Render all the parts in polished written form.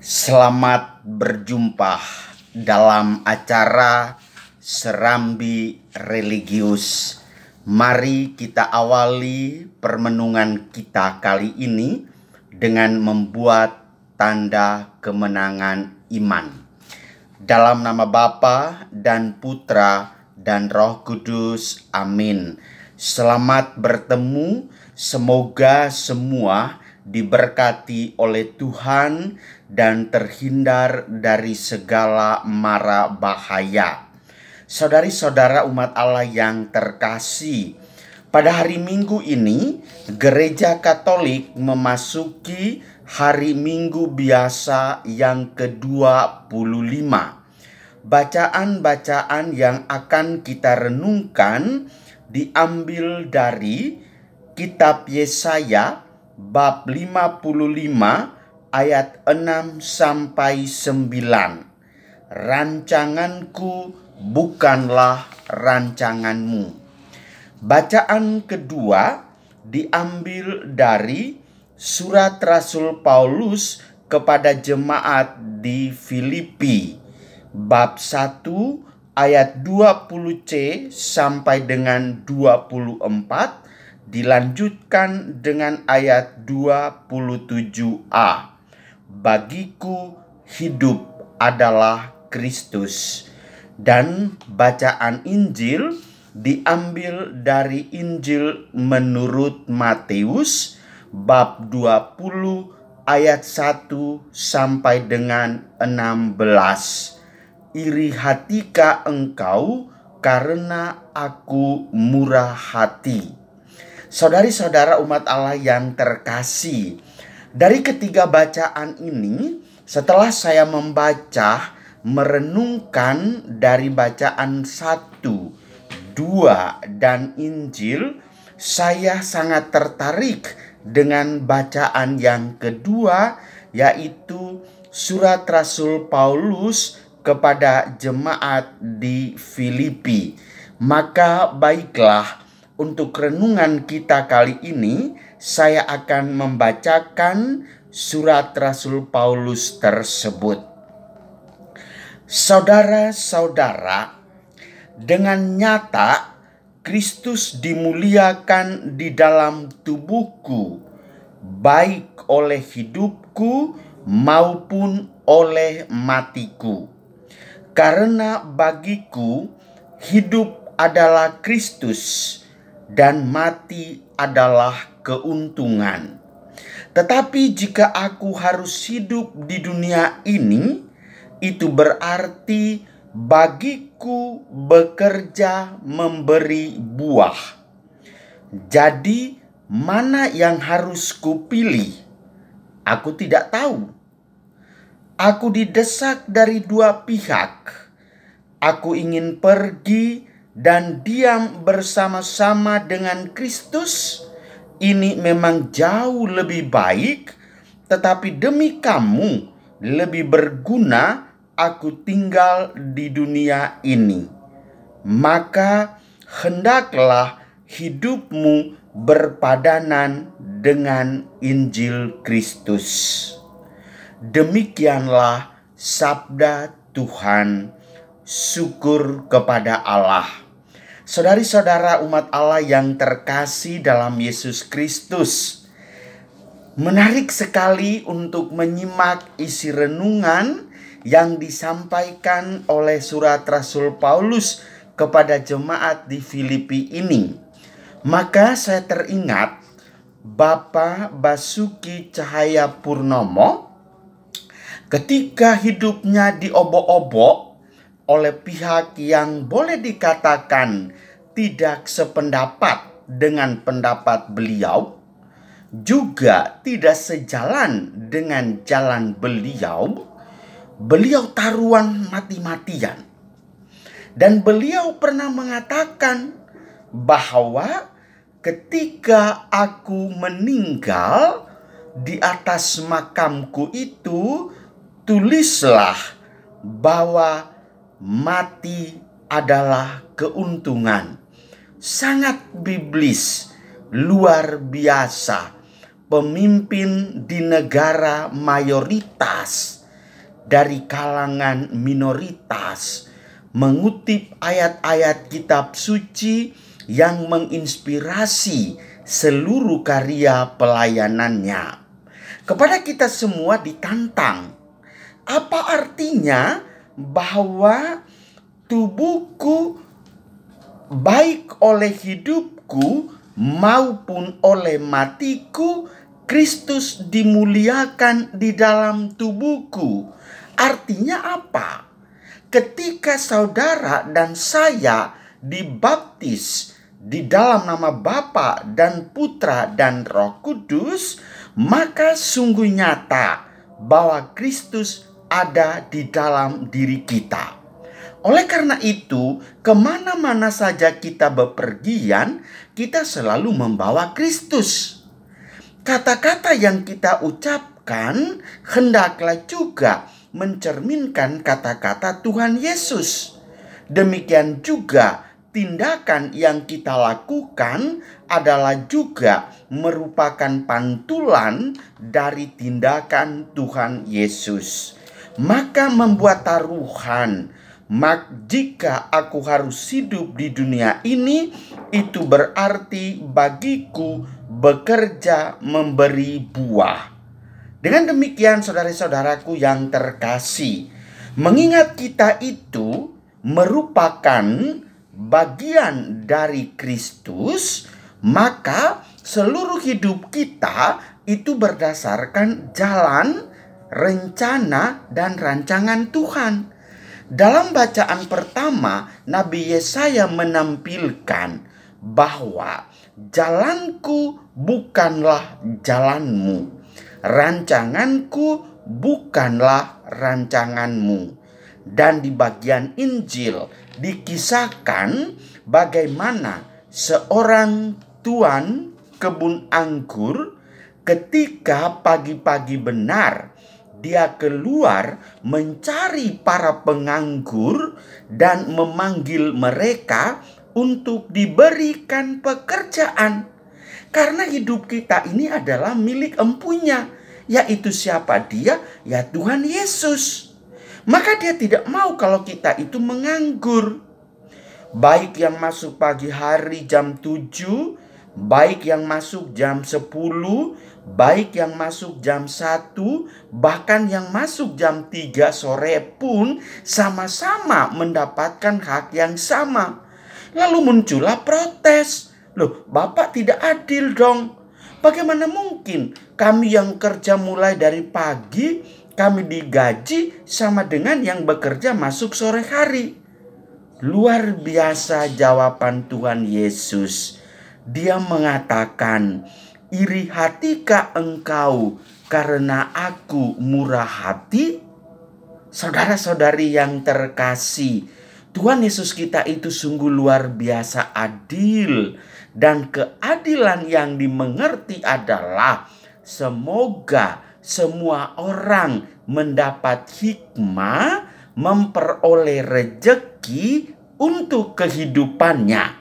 Selamat berjumpa dalam acara Serambi Religius. Mari kita awali permenungan kita kali ini dengan membuat tanda kemenangan iman. Dalam nama Bapa dan Putra dan Roh Kudus. Amin. Selamat bertemu. Semoga semua diberkati oleh Tuhan dan terhindar dari segala mara bahaya. Saudari-saudara umat Allah yang terkasih, pada hari Minggu ini Gereja Katolik memasuki hari Minggu biasa yang ke-25. Bacaan-bacaan yang akan kita renungkan diambil dari Kitab Yesaya bab 55 ayat 6 sampai 9. Rancanganku bukanlah rancanganmu. Bacaan kedua diambil dari surat Rasul Paulus kepada jemaat di Filipi bab 1 ayat 20C sampai dengan 24, dilanjutkan dengan ayat 27A. Bagiku hidup adalah Kristus. Dan bacaan Injil diambil dari Injil menurut Matius bab 20 ayat 1 sampai dengan 16. Iri hatikah engkau karena aku murah hati. Saudari-saudara umat Allah yang terkasih, dari ketiga bacaan ini, setelah saya membaca, merenungkan dari bacaan 1, 2, dan Injil, saya sangat tertarik dengan bacaan yang kedua, yaitu surat Rasul Paulus kepada jemaat di Filipi. Maka baiklah, untuk renungan kita kali ini, saya akan membacakan surat Rasul Paulus tersebut. Saudara-saudara, dengan nyata Kristus dimuliakan di dalam tubuhku, baik oleh hidupku maupun oleh matiku. Karena bagiku hidup adalah Kristus dan mati adalah keuntungan. Tetapi jika aku harus hidup di dunia ini, itu berarti bagiku bekerja memberi buah. Jadi mana yang harus kupilih? Aku tidak tahu. Aku didesak dari dua pihak. Aku ingin pergi dan diam bersama-sama dengan Kristus. Ini memang jauh lebih baik, tetapi demi kamu lebih berguna aku tinggal di dunia ini. Maka hendaklah hidupmu berpadanan dengan Injil Kristus. Demikianlah sabda Tuhan. Syukur kepada Allah. Saudari-saudara umat Allah yang terkasih dalam Yesus Kristus, menarik sekali untuk menyimak isi renungan yang disampaikan oleh surat Rasul Paulus kepada jemaat di Filipi ini. Maka saya teringat Bapak Basuki Cahayapurnomo ketika hidupnya diobok-obok oleh pihak yang boleh dikatakan tidak sependapat dengan pendapat beliau, juga tidak sejalan dengan jalan beliau, beliau taruhan mati-matian. Dan beliau pernah mengatakan bahwa ketika aku meninggal, di atas makamku itu tulislah bahwa mati adalah keuntungan. Sangat biblis, luar biasa. Pemimpin di negara mayoritas dari kalangan minoritas, mengutip ayat-ayat kitab suci yang menginspirasi seluruh karya pelayanannya. Kepada kita semua ditantang, apa artinya bahwa tubuhku baik oleh hidupku maupun oleh matiku, Kristus dimuliakan di dalam tubuhku. Artinya apa? Ketika saudara dan saya dibaptis di dalam nama Bapa dan Putra dan Roh Kudus, maka sungguh nyata bahwa Kristus ada di dalam diri kita. Oleh karena itu, kemana-mana saja kita bepergian, kita selalu membawa Kristus. Kata-kata yang kita ucapkan hendaklah juga mencerminkan kata-kata Tuhan Yesus. Demikian juga tindakan yang kita lakukan adalah juga merupakan pantulan dari tindakan Tuhan Yesus. Maka membuat taruhan, jika aku harus hidup di dunia ini, itu berarti bagiku bekerja memberi buah. Dengan demikian, saudara-saudaraku yang terkasih, mengingat kita itu merupakan bagian dari Kristus, maka seluruh hidup kita itu berdasarkan jalan, rencana, dan rancangan Tuhan. Dalam bacaan pertama, Nabi Yesaya menampilkan bahwa jalanku bukanlah jalanmu, rancanganku bukanlah rancanganmu. Dan di bagian Injil dikisahkan bagaimana seorang tuan kebun anggur ketika pagi-pagi benar dia keluar mencari para penganggur dan memanggil mereka untuk diberikan pekerjaan. Karena hidup kita ini adalah milik empunya, yaitu siapa dia? Ya Tuhan Yesus. Maka dia tidak mau kalau kita itu menganggur. Baik yang masuk pagi hari jam 7, baik yang masuk jam 10, baik yang masuk jam 1, bahkan yang masuk jam 3 sore pun sama-sama mendapatkan hak yang sama. Lalu muncullah protes. Loh, Bapak tidak adil dong. Bagaimana mungkin kami yang kerja mulai dari pagi, kami digaji sama dengan yang bekerja masuk sore hari? Luar biasa jawaban Tuhan Yesus. Dia mengatakan, iri hatikah engkau karena aku murah hati? Saudara-saudari yang terkasih, Tuhan Yesus kita itu sungguh luar biasa adil. Dan keadilan yang dimengerti adalah semoga semua orang mendapat hikmah, memperoleh rejeki untuk kehidupannya.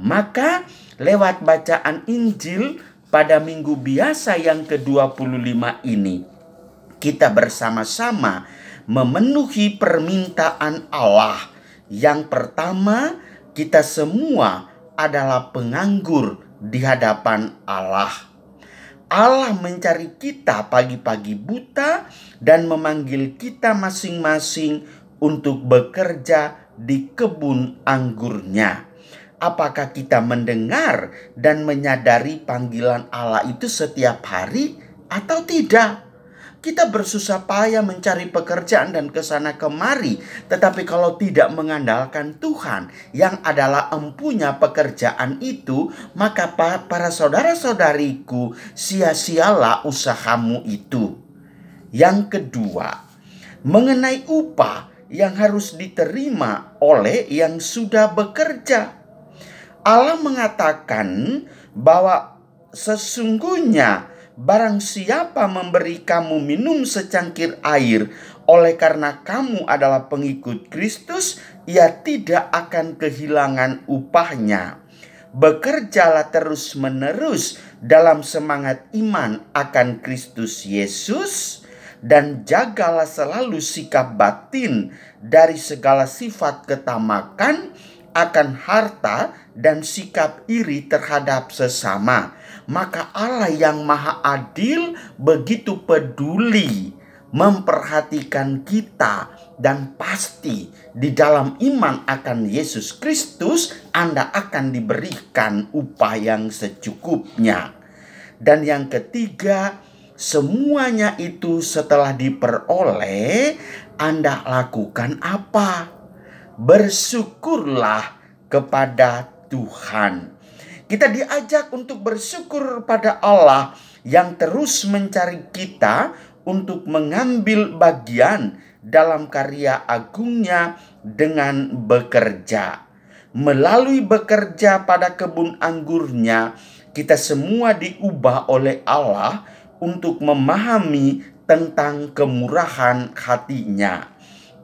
Maka lewat bacaan Injil pada minggu biasa yang ke-25 ini, kita bersama-sama memenuhi permintaan Allah. Yang pertama, kita semua adalah penganggur di hadapan Allah. Allah mencari kita pagi-pagi buta dan memanggil kita masing-masing untuk bekerja di kebun anggurnya. Apakah kita mendengar dan menyadari panggilan Allah itu setiap hari atau tidak? Kita bersusah payah mencari pekerjaan dan kesana kemari, tetapi kalau tidak mengandalkan Tuhan yang adalah empunya pekerjaan itu, maka para saudara-saudariku, sia-sialah usahamu itu. Yang kedua, mengenai upah yang harus diterima oleh yang sudah bekerja. Allah mengatakan bahwa sesungguhnya barang siapa memberi kamu minum secangkir air oleh karena kamu adalah pengikut Kristus, ia tidak akan kehilangan upahnya. Bekerjalah terus-menerus dalam semangat iman akan Kristus Yesus, dan jagalah selalu sikap batin dari segala sifat ketamakan akan harta dan sikap iri terhadap sesama. Maka Allah yang Maha Adil begitu peduli memperhatikan kita, dan pasti di dalam iman akan Yesus Kristus Anda akan diberikan upah yang secukupnya. Dan yang ketiga, semuanya itu setelah diperoleh, Anda lakukan apa? Bersyukurlah kepada Tuhan. Kita diajak untuk bersyukur pada Allah yang terus mencari kita untuk mengambil bagian dalam karya agungnya dengan bekerja. Melalui bekerja pada kebun anggurnya, kita semua diubah oleh Allah untuk memahami tentang kemurahan hatinya.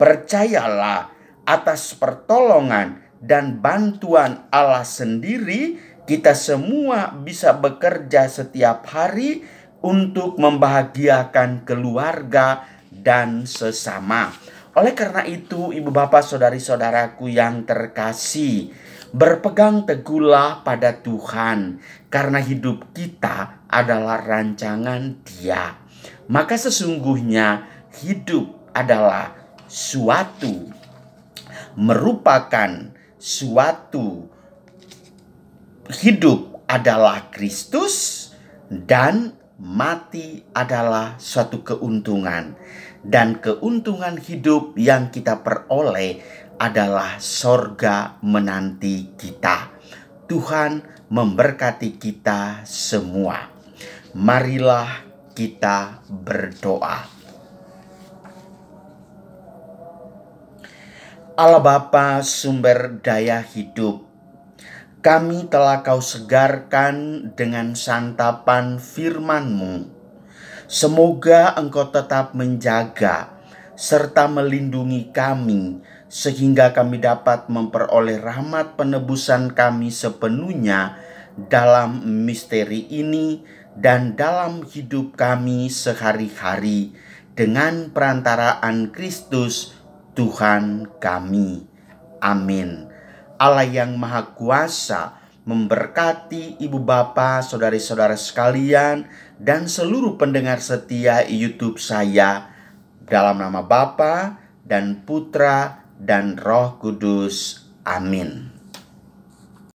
Percayalah, atas pertolongan dan bantuan Allah sendiri, kita semua bisa bekerja setiap hari untuk membahagiakan keluarga dan sesama. Oleh karena itu, ibu bapak saudari-saudaraku yang terkasih, berpegang teguhlah pada Tuhan, karena hidup kita adalah rancangan Dia. Maka sesungguhnya hidup adalah hidup adalah Kristus, dan mati adalah suatu keuntungan. Dan keuntungan hidup yang kita peroleh adalah sorga menanti kita. Tuhan memberkati kita semua. Marilah kita berdoa. Allah Bapa sumber daya hidup, kami telah Kau segarkan dengan santapan firman-Mu. Semoga Engkau tetap menjaga serta melindungi kami, sehingga kami dapat memperoleh rahmat penebusan kami sepenuhnya dalam misteri ini dan dalam hidup kami sehari-hari, dengan perantaraan Kristus Tuhan kami. Amin. Allah yang Maha Kuasa memberkati ibu bapa, saudari-saudara sekalian, dan seluruh pendengar setia YouTube saya, dalam nama Bapa dan Putra dan Roh Kudus. Amin.